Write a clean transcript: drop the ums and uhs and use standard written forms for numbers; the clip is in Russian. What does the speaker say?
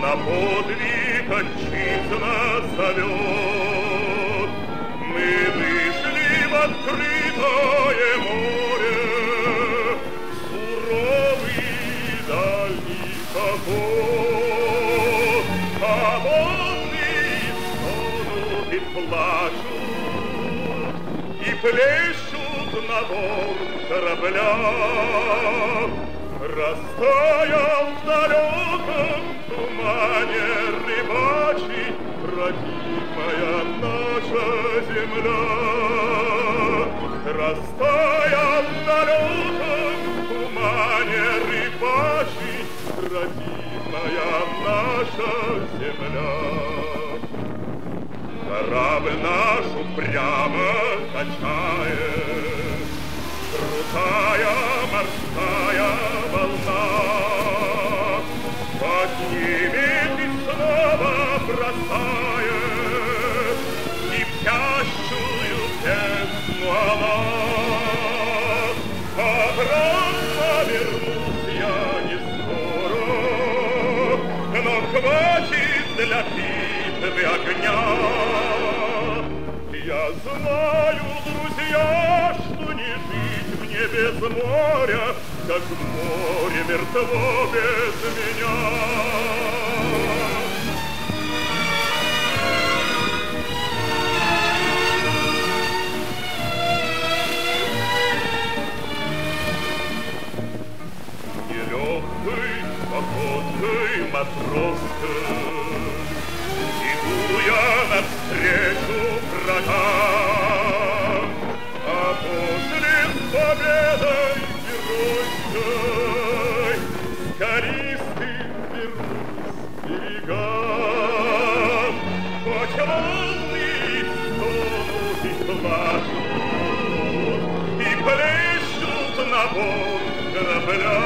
На подвиг отчизна зовет. Мы вышли в открытое море, суровый дальний поход. А волны стонут и плачут, и плещут на борт корабля. Растаял в далеком тумане рыбачий родимая наша земля. Растаял в далеком тумане рыбачий родимая наша земля. Корабль наш упрямо качает крутая морская волна, поднимет и снова бросает кипящую бездну она. Обратно вернусь я не скоро, но хватит для битвы огня. Я знаю, друзья, что не жить мне без моря, как море мертво без меня. Нелегкой походкой матросской иду я навстречу врагам, а после с победой геройской скалистым вернусь к берегам. Хоть волны стонут и плачут, и плещут на борт корабля.